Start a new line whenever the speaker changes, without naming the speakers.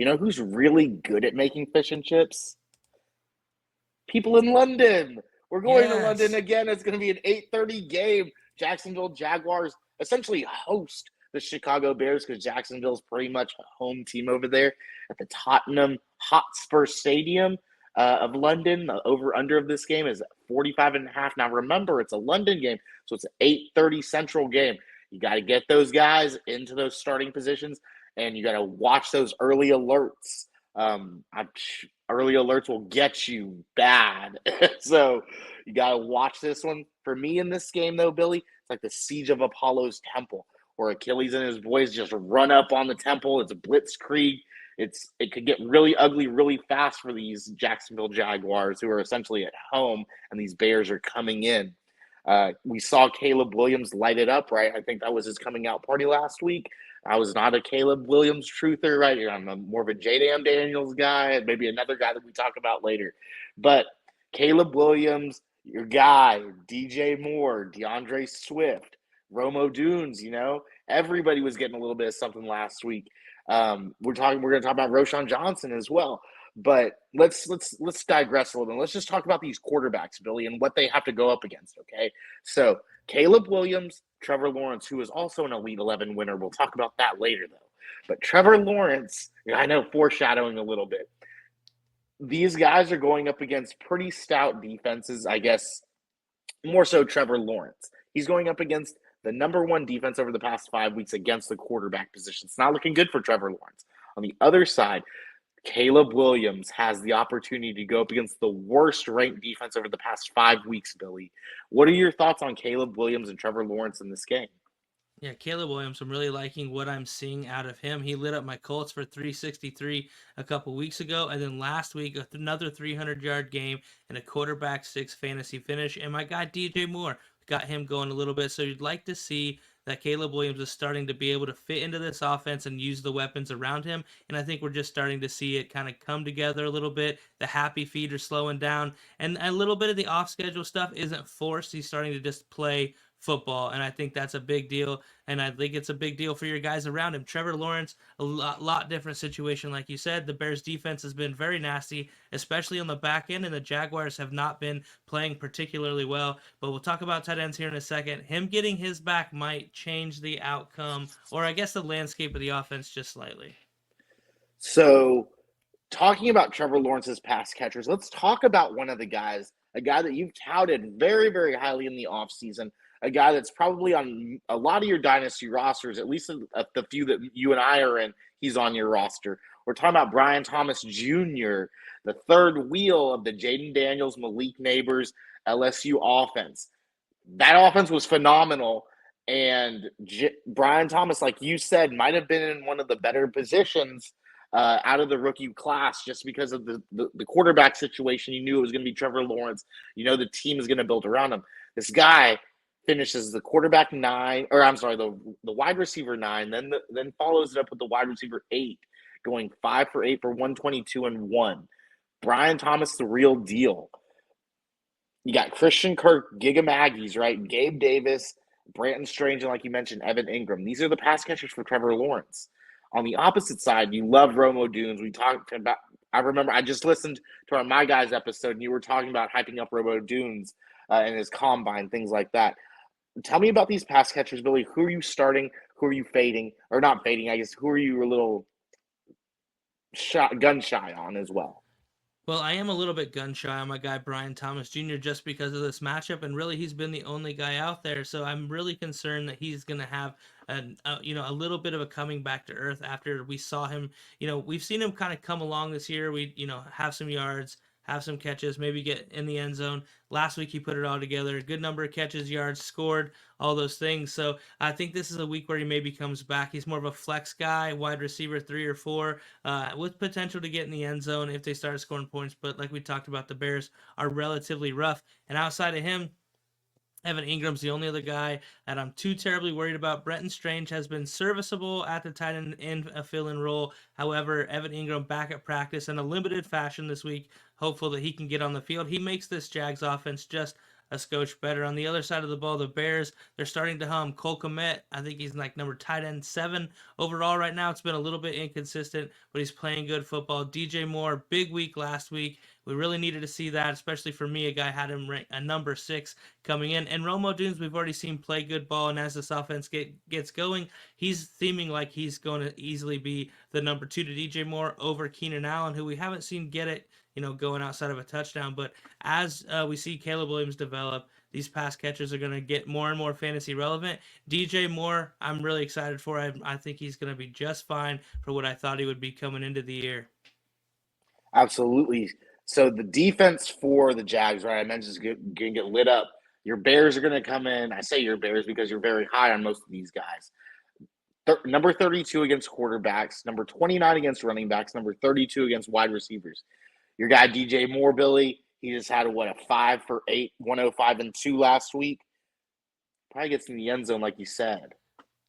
You know who's really good at making fish and chips? People in London. We're going to London
Yes.
again. It's going to be an 8:30 game. Jacksonville Jaguars essentially host the Chicago Bears because Jacksonville's pretty much a home team over there at the Tottenham Hotspur Stadium of London. The over-under of this game is 45.5. Now, remember, it's a London game, so it's an 8:30 Central game. You got to get those guys into those starting positions, and you got to watch those early alerts. Early alerts will get you bad. So you got to watch this one. For me in this game, though, Billy, it's like the siege of Apollo's temple, where Achilles and his boys just run up on the temple. It's a blitzkrieg. It could get really ugly really fast for these Jacksonville Jaguars, who are essentially at home, and these Bears are coming in. We saw Caleb Williams light it up, right? I think that was his coming out party last week. I was not a Caleb Williams truther, right? I'm more of a J.D.M. Daniels guy, and maybe another guy that we talk about later. But Caleb Williams, your guy, DJ Moore, DeAndre Swift, Romo Dunes, everybody was getting a little bit of something last week. We're going to talk about Roschon Johnson as well. But let's digress a little bit. Let's just talk about these quarterbacks, Billy, and what they have to go up against, okay? So Caleb Williams, Trevor Lawrence, who is also an Elite 11 winner. We'll talk about that later, though. But Trevor Lawrence, I know, foreshadowing a little bit. These guys are going up against pretty stout defenses, I guess, more so Trevor Lawrence. He's going up against the number one defense over the past 5 weeks against the quarterback position. It's not looking good for Trevor Lawrence. On the other side, Caleb Williams has the opportunity to go up against the worst ranked defense over the past 5 weeks, Billy. What are your thoughts on Caleb Williams and Trevor Lawrence in this game?
Yeah, Caleb Williams, I'm really liking what I'm seeing out of him. He lit up my Colts for 363 a couple weeks ago, and then last week, another 300-yard game and a quarterback 6 fantasy finish. And my guy DJ Moore got him going a little bit. So you'd like to see that Caleb Williams is starting to be able to fit into this offense and use the weapons around him. And I think we're just starting to see it kind of come together a little bit. The happy feet are slowing down, and a little bit of the off schedule stuff isn't forced. He's starting to just play football, and I think that's a big deal. And I think it's a big deal for your guys around him. Trevor Lawrence, a lot different situation, like you said. The Bears' defense has been very nasty, especially on the back end, and the Jaguars have not been playing particularly well. But we'll talk about tight ends here in a second. Him getting his back might change the outcome, or I guess the landscape of the offense just slightly.
So, talking about Trevor Lawrence's pass catchers, let's talk about one of the guys, a guy that you've touted very, very highly in the offseason, a guy that's probably on a lot of your dynasty rosters, at least the few that you and I are in, he's on your roster. We're talking about Brian Thomas Jr., the third wheel of the Jaden Daniels, Malik Neighbors LSU offense. That offense was phenomenal. And Brian Thomas, like you said, might have been in one of the better positions out of the rookie class just because of the quarterback situation. You knew it was going to be Trevor Lawrence. You know the team is going to build around him. This guy finishes the quarterback 9, or I'm sorry, the wide receiver 9, then follows it up with the wide receiver 8, going 5 for 8 for 122 and 1. Brian Thomas, the real deal. You got Christian Kirk, Giga Maggies, right? Gabe Davis, Brandon Strange, and like you mentioned, Evan Ingram. These are the pass catchers for Trevor Lawrence. On the opposite side, you love Romo Dunes. We talked about, I remember I just listened to our My Guys episode, and you were talking about hyping up Romo Dunes and his combine, things like that. Tell me about these pass catchers, Billy. Who are you starting? Who are you fading? Or not fading, I guess. Who are you a little gun shy on as well?
Well, I am a little bit gun shy on my guy Brian Thomas Jr. just because of this matchup, and really he's been the only guy out there. So I'm really concerned that he's going to have a little bit of a coming back to earth after we saw him. We've seen him kind of come along this year. We have some yards, have some catches, maybe get in the end zone. Last week he put it all together. A good number of catches, yards, scored, all those things. So I think this is a week where he maybe comes back. He's more of a flex guy, wide receiver 3 or 4, with potential to get in the end zone if they start scoring points. But like we talked about, the Bears are relatively rough. And outside of him, Evan Ingram's the only other guy that I'm too terribly worried about. Brenton Strange has been serviceable at the tight end in a fill-in role. However, Evan Ingram back at practice in a limited fashion this week. Hopeful that he can get on the field. He makes this Jags offense just a scotch better. On the other side of the ball, the Bears, they're starting to hum. Cole Kmet, I think he's like number tight end 7 overall right now. It's been a little bit inconsistent, but he's playing good football. DJ Moore, big week last week. We really needed to see that, especially for me, a guy had him ranked a number 6 coming in. And Romo Dunes, we've already seen play good ball, and as this offense gets going, he's seeming like he's going to easily be the number 2 to DJ Moore over Keenan Allen, who we haven't seen get it, going outside of a touchdown. But as we see Caleb Williams develop, these pass catchers are going to get more and more fantasy relevant. DJ Moore, I'm really excited for. I think he's going to be just fine for what I thought he would be coming into the year.
Absolutely. So the defense for the Jags, right? I mentioned is going to get lit up. Your Bears are going to come in. I say your Bears because you're very high on most of these guys. Number 32 against quarterbacks, number 29 against running backs, number 32 against wide receivers. Your guy DJ Moore, Billy, he just had a 5 for 8, 105 and 2 last week. Probably gets in the end zone, like you said.